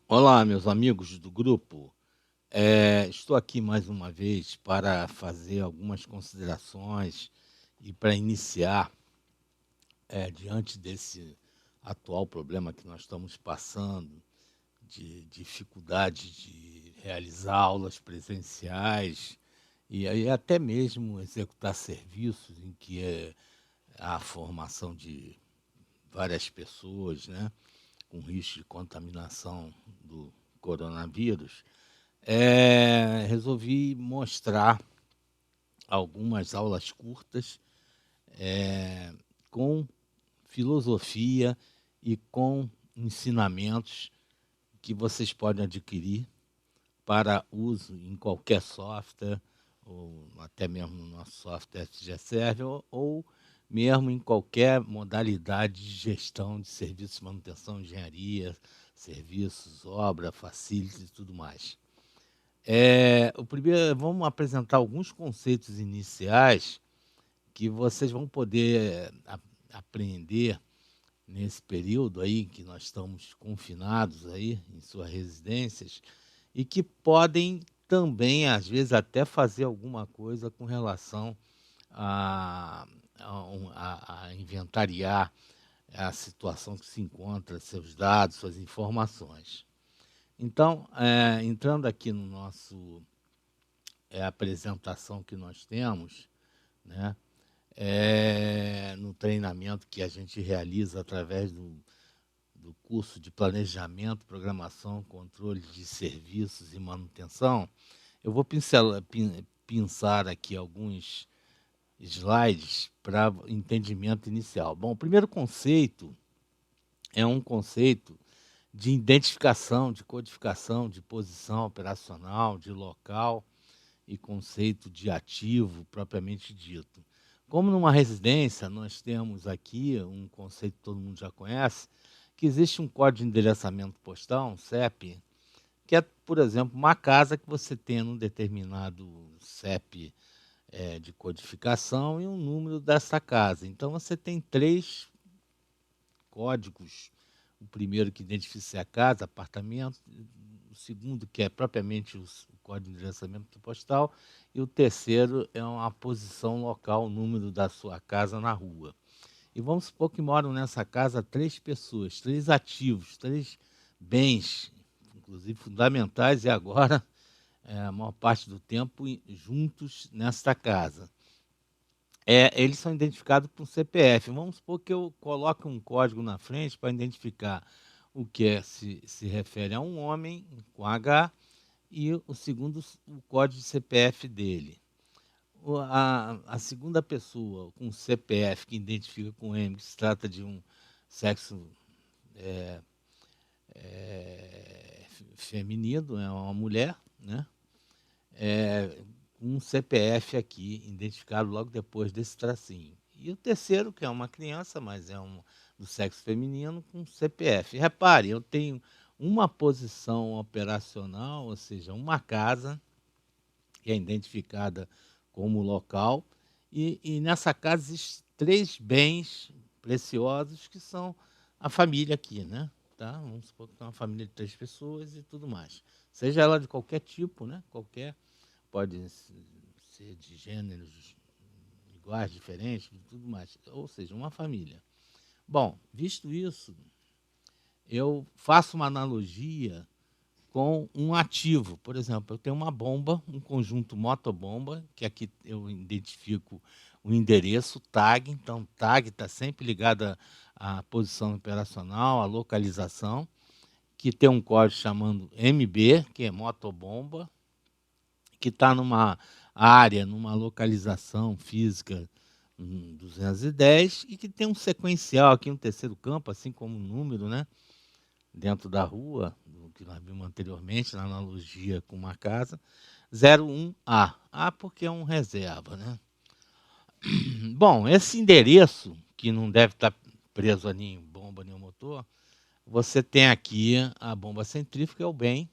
Olá, meus amigos do grupo. Estou aqui mais uma vez para fazer algumas considerações e para iniciar, diante desse atual problema que nós estamos passando, de dificuldade de realizar aulas presenciais e aí até mesmo executar serviços em que há a formação de várias pessoas, né, com risco de contaminação do coronavírus. Resolvi mostrar algumas aulas curtas, com filosofia e com ensinamentos que vocês podem adquirir para uso em qualquer software, ou até mesmo no nosso software FG Server, ou mesmo em qualquer modalidade de gestão de serviços de manutenção, engenharia, serviços, obra, facilities e tudo mais. O primeiro, vamos apresentar alguns conceitos iniciais que vocês vão poder aprender nesse período aí que nós estamos confinados aí em suas residências e que podem também, às vezes, até fazer alguma coisa com relação a inventariar a situação que se encontra, seus dados, suas informações. Então, entrando aqui no nosso apresentação que nós temos, né, no treinamento que a gente realiza através do curso de Planejamento, Programação, Controle de Serviços e Manutenção, eu vou pensar aqui alguns slides para entendimento inicial. Bom, o primeiro conceito é um conceito de identificação, de codificação, de posição operacional, de local e conceito de ativo propriamente dito. Como numa residência, nós temos aqui um conceito que todo mundo já conhece, que existe um código de endereçamento postal, um CEP, que é, por exemplo, uma casa que você tem um determinado CEP de codificação e um número dessa casa. Então, você tem 3 códigos. O primeiro que identifica a casa, apartamento, o segundo que é propriamente o código de endereçamento postal, e o terceiro é uma posição local, o número da sua casa na rua. E vamos supor que moram nessa casa 3 pessoas, 3 ativos, 3 bens, inclusive fundamentais, e agora, a maior parte do tempo, juntos nesta casa. Eles são identificados por CPF. Vamos supor que eu coloque um código na frente para identificar o que se refere a um homem com H e o segundo, o código de CPF dele. A segunda pessoa com CPF que identifica com M, que se trata de um sexo feminino, é uma mulher, né? Um CPF aqui, identificado logo depois desse tracinho. E o terceiro, que é uma criança, mas é do sexo feminino, com CPF. Repare, eu tenho uma posição operacional, ou seja, uma casa, que é identificada como local, e nessa casa existem 3 bens preciosos, que são a família aqui, né? Tá? Vamos supor que é uma família de 3 pessoas e tudo mais. Seja ela de qualquer tipo, né? Pode ser de gêneros iguais, diferentes, e tudo mais. Ou seja, uma família. Bom, visto isso, eu faço uma analogia com um ativo. Por exemplo, eu tenho uma bomba, um conjunto motobomba, que aqui eu identifico o endereço, tag. Então, tag está sempre ligada à posição operacional, à localização, que tem um código chamando MB, que é motobomba, que está numa área, numa localização física 210 e que tem um sequencial aqui no terceiro campo, assim como o número, né, dentro da rua, que nós vimos anteriormente, na analogia com uma casa, 01A. A porque é um reserva, né? Bom, esse endereço, que não deve estar preso a nem bomba, nem motor, você tem aqui a bomba centrífuga, é o bem,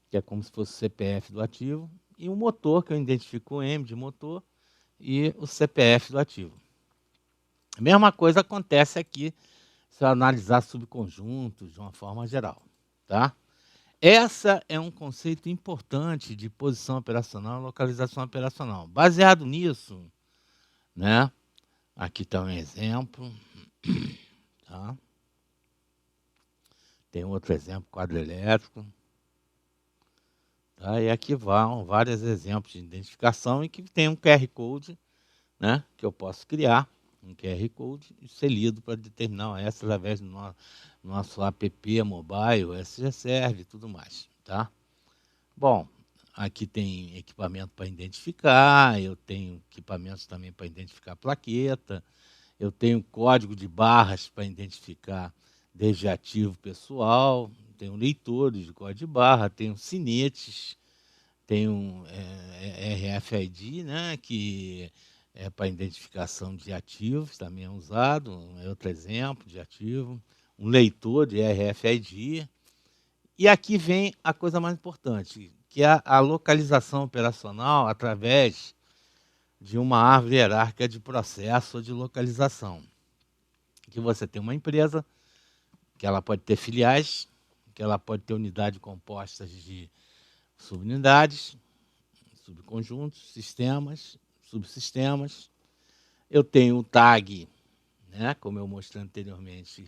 que é como se fosse o CPF do ativo, e o motor, que eu identifico o M de motor, e o CPF do ativo. A mesma coisa acontece aqui se eu analisar subconjuntos de uma forma geral. tá? Essa é um conceito importante de posição operacional e localização operacional. Baseado nisso, né? Aqui está um exemplo, tá? Tem outro exemplo, quadro elétrico. Tá? E aqui vão vários exemplos de identificação e que tem um QR Code, né? Que eu posso criar, um QR Code, e ser lido para determinar essa através do nosso app mobile, esse já serve e tudo mais. Tá? Bom, aqui tem equipamento para identificar, eu tenho equipamentos também para identificar plaqueta, eu tenho código de barras para identificar desde ativo pessoal, tenho leitores de código de barra, tenho sinetes, tenho RFID, né, que é para identificação de ativos, também é usado, é outro exemplo de ativo, um leitor de RFID. E aqui vem a coisa mais importante, que é a localização operacional através de uma árvore hierárquica de processo ou de localização. Que você tem uma empresa, que ela pode ter filiais, que ela pode ter unidades compostas de subunidades, subconjuntos, sistemas, subsistemas. Eu tenho o tag, né, como eu mostrei anteriormente,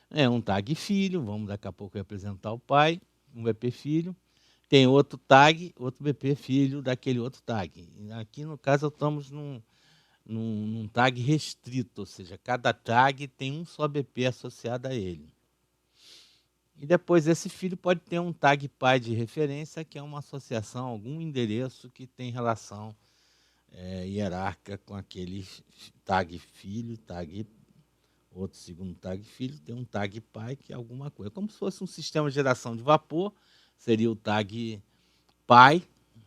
é um tag filho, vamos daqui a pouco representar o pai, um BP filho. Tem outro tag, outro BP filho daquele outro tag. Aqui, no caso, estamos num tag restrito, ou seja, cada tag tem um só BP associado a ele. E depois esse filho pode ter um tag pai de referência, que é uma associação, algum endereço que tem relação hierárquica com aquele tag filho, tag outro segundo tag filho, tem um tag pai, que é alguma coisa. Como se fosse um sistema de geração de vapor, seria o tag pai,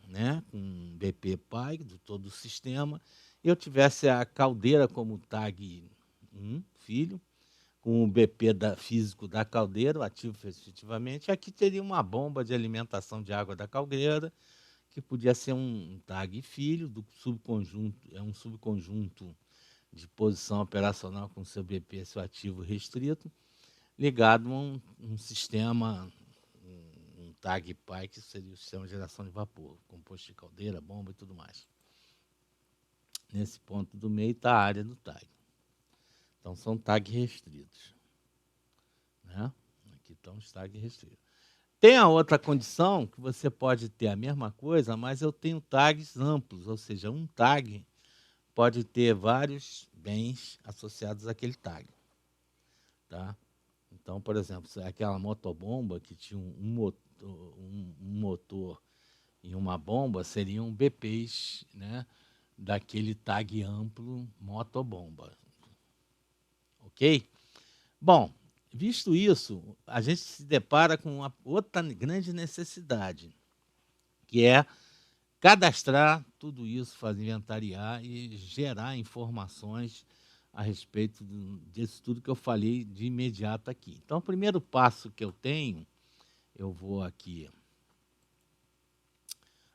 né, com BP pai, de todo o sistema. Eu tivesse a caldeira como tag 1, filho, com o BP físico da caldeira, o ativo efetivamente. Aqui teria uma bomba de alimentação de água da caldeira, que podia ser um tag filho do subconjunto, é um subconjunto de posição operacional com seu BP, seu ativo restrito, ligado a um sistema, um tag pai, que seria o sistema de geração de vapor, composto de caldeira, bomba e tudo mais. Nesse ponto do meio está a área do tag. Então, são tags restritos. Né? Aqui estão os tags restritos. Tem a outra condição, que você pode ter a mesma coisa, mas eu tenho tags amplos, ou seja, um tag pode ter vários bens associados àquele tag. Tá? Então, por exemplo, aquela motobomba que tinha um motor e uma bomba, seriam BPs, né, daquele tag amplo motobomba. Ok? Bom, visto isso, a gente se depara com uma outra grande necessidade, que é cadastrar tudo isso, fazer inventariar e gerar informações a respeito disso tudo que eu falei de imediato aqui. Então, o primeiro passo que eu tenho, eu vou aqui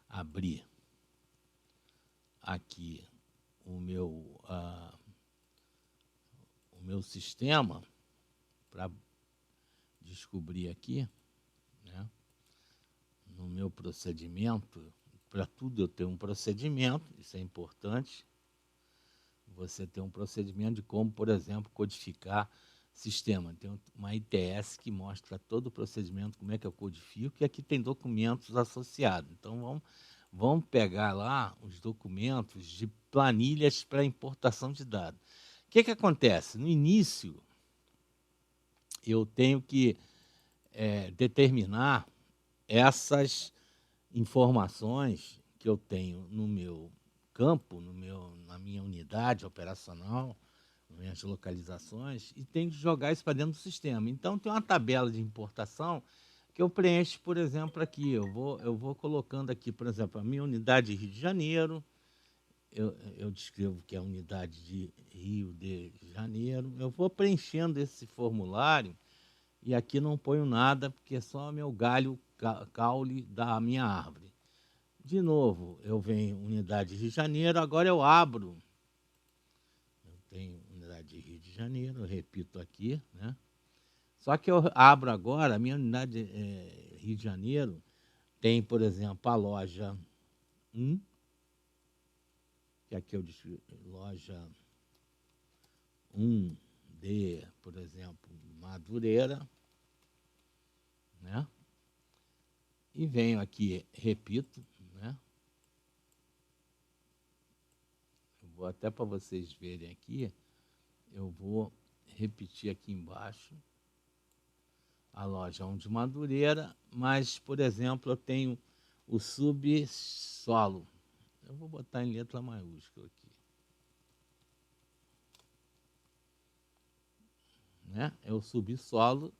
abrir aqui o meu sistema para descobrir aqui, né, no meu procedimento. Para tudo eu tenho um procedimento, isso é importante. Você tem um procedimento de como, por exemplo, codificar sistema. Tem uma ITS que mostra todo o procedimento, como é que eu codifico, e aqui tem documentos associados. Então, vamos pegar lá os documentos de planilhas para importação de dados. O que acontece? No início, eu tenho que determinar essas informações que eu tenho no meu campo, na minha unidade operacional, nas minhas localizações, e tenho que jogar isso para dentro do sistema. Então, tem uma tabela de importação que eu preencho, por exemplo, aqui. Eu vou colocando aqui, por exemplo, a minha unidade de Rio de Janeiro, eu descrevo que é a unidade de Rio de Janeiro. Eu vou preenchendo esse formulário, e aqui não ponho nada, porque é só meu galho caule da minha árvore. De novo, eu venho unidade de Rio de Janeiro, agora eu abro. Eu tenho unidade de Rio de Janeiro, eu repito aqui, né? Só que eu abro agora, a minha unidade Rio de Janeiro tem, por exemplo, a loja 1, que aqui eu disse loja 1 de, por exemplo, Madureira, né? E venho aqui, repito, né? Eu vou até para vocês verem aqui, eu vou repetir aqui embaixo a loja 1 de Madureira, mas, por exemplo, eu tenho o subsolo. Eu vou botar em letra maiúscula aqui. Né? É o subsolo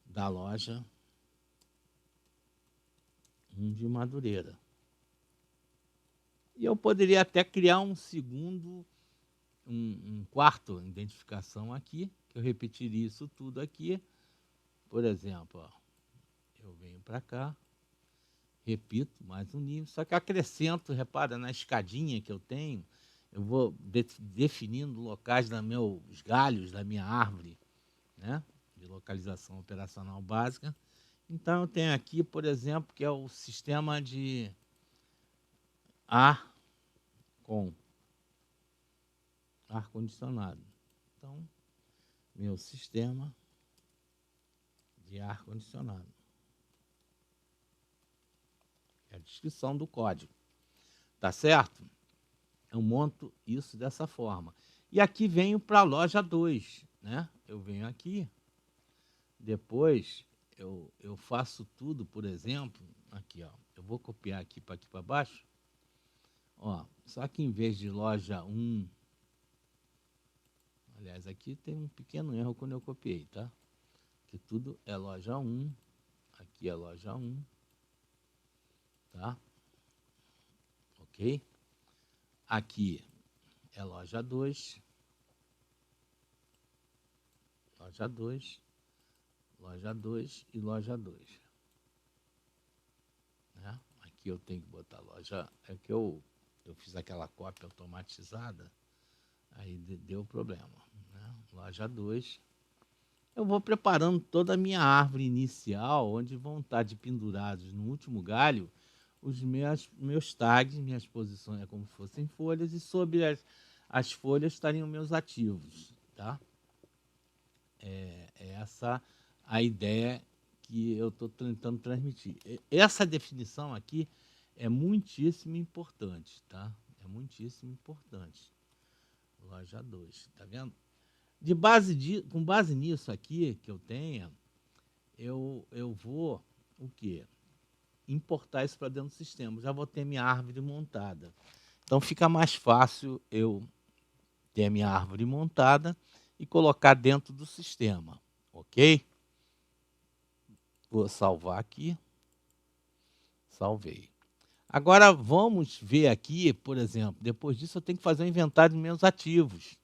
da loja 1 de Madureira. E eu poderia até criar um segundo, um quarto identificação aqui, que eu repetiria isso tudo aqui. Por exemplo, ó, eu venho para cá, repito mais um nível, só que acrescento, repara, na escadinha que eu tenho, eu vou definindo locais dos meus galhos, da minha árvore, né, de localização operacional básica. Então, eu tenho aqui, por exemplo, que é o sistema de ar-condicionado. Então, meu sistema de ar-condicionado. É a descrição do código. Tá certo? Eu monto isso dessa forma. E aqui venho para a loja 2, né? Eu venho aqui, depois eu faço tudo, por exemplo, aqui, ó. Eu vou copiar aqui para baixo. Ó, só que em vez de loja 1, aliás, aqui tem um pequeno erro quando eu copiei, tá? Que tudo é loja 1, aqui é loja 1, tá? Ok? Aqui é loja 2, loja 2, loja 2 e loja 2. Né? Aqui eu tenho que botar loja, é que eu fiz aquela cópia automatizada, aí deu problema. Né? Loja 2. Eu vou preparando toda a minha árvore inicial, onde vão estar de pendurados no último galho os meus tags, minhas posições é como se fossem folhas, e sobre as folhas estariam meus ativos. Tá? É essa a ideia que eu estou tentando transmitir. Essa definição aqui é muitíssimo importante, tá? É muitíssimo importante. Loja 2, tá vendo? Com base nisso aqui que eu tenha, eu vou o quê? Importar isso para dentro do sistema. Já vou ter minha árvore montada. Então fica mais fácil eu ter a minha árvore montada e colocar dentro do sistema, ok? Vou salvar aqui. Salvei. Agora vamos ver aqui, por exemplo, depois disso eu tenho que fazer um inventário dos meus ativos.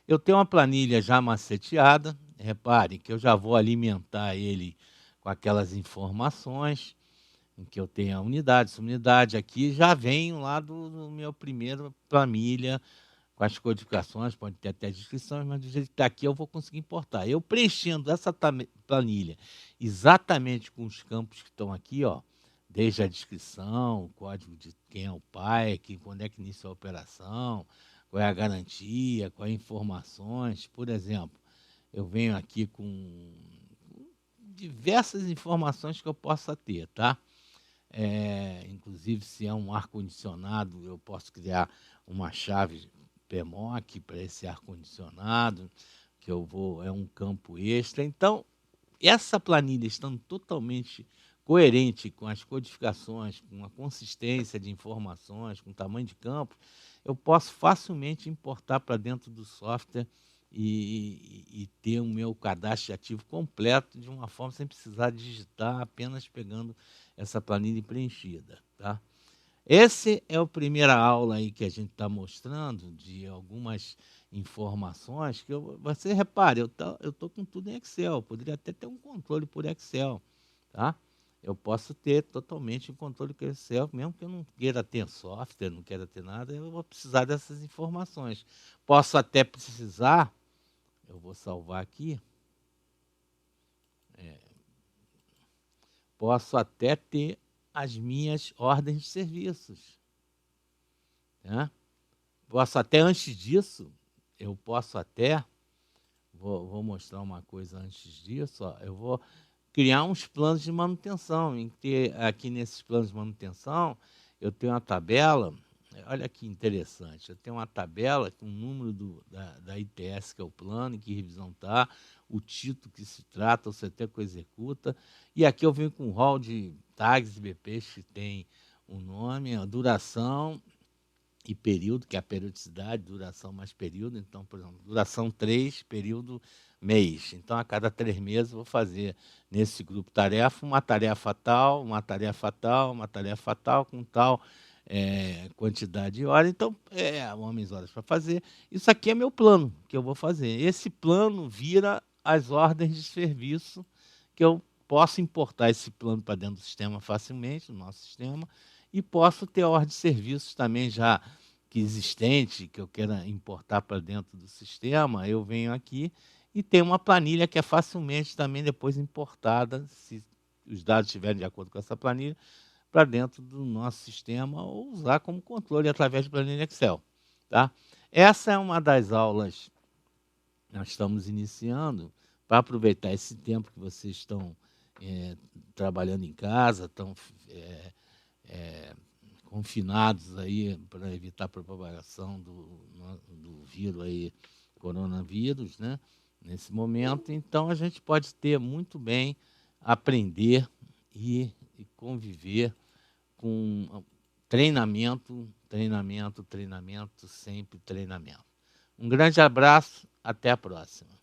Eu tenho uma planilha já maceteada, repare que eu já vou alimentar ele com aquelas informações, em que eu tenho a unidade, subunidade, aqui já vem lá do meu primeiro planilha, com as codificações, pode ter até descrições, mas do jeito que está aqui eu vou conseguir importar. Eu preenchendo essa planilha exatamente com os campos que estão aqui, ó, desde a descrição, o código de quem é o pai, quando é que inicia a operação, qual é a garantia, quais informações. Por exemplo, eu venho aqui com diversas informações que eu possa ter, tá? Inclusive, se é um ar-condicionado, eu posso criar uma chave PMOC para esse ar-condicionado, que é um campo extra. Então, essa planilha estando totalmente coerente com as codificações, com a consistência de informações, com o tamanho de campo, eu posso facilmente importar para dentro do software e ter o meu cadastro de ativo completo de uma forma sem precisar digitar, apenas pegando essa planilha preenchida. Tá? Essa é a primeira aula aí que a gente está mostrando de algumas informações que você repare, eu tô com tudo em Excel, poderia até ter um controle por Excel, tá? eu posso ter totalmente o controle do Excel, mesmo que eu não queira ter software, não queira ter nada, eu vou precisar dessas informações. Posso até precisar, eu vou salvar aqui, posso até ter as minhas ordens de serviços. Né? Posso até, antes disso, eu posso até, vou mostrar uma coisa antes disso, ó, eu vou criar uns planos de manutenção. Em que, aqui nesses planos de manutenção, eu tenho uma tabela, olha que interessante, eu tenho uma tabela com o número da ITS, que é o plano, em que revisão está, o título que se trata, o CT que executa, e aqui eu venho com um rol de tags e BPs que tem um nome, a duração e período, que é a periodicidade, duração mais período. Então, por exemplo, duração 3, período mês. Então, a cada 3 meses, eu vou fazer nesse grupo tarefa, uma tarefa tal, uma tarefa tal, uma tarefa tal, com tal quantidade de horas. Então, homens horas para fazer. Isso aqui é meu plano que eu vou fazer. Esse plano vira as ordens de serviço, que eu posso importar esse plano para dentro do sistema facilmente, no nosso sistema, e posso ter a ordem de serviços também já que existente, que eu queira importar para dentro do sistema, eu venho aqui e tem uma planilha que é facilmente também depois importada, se os dados estiverem de acordo com essa planilha, para dentro do nosso sistema, ou usar como controle através de planilha Excel. Tá? Essa é uma das aulas que nós estamos iniciando para aproveitar esse tempo que vocês estão trabalhando em casa, estão confinados aí para evitar a propagação do vírus aí, coronavírus, né? Nesse momento. Então, a gente pode ter muito bem, aprender e conviver com treinamento, treinamento, treinamento, sempre treinamento. Um grande abraço, até a próxima.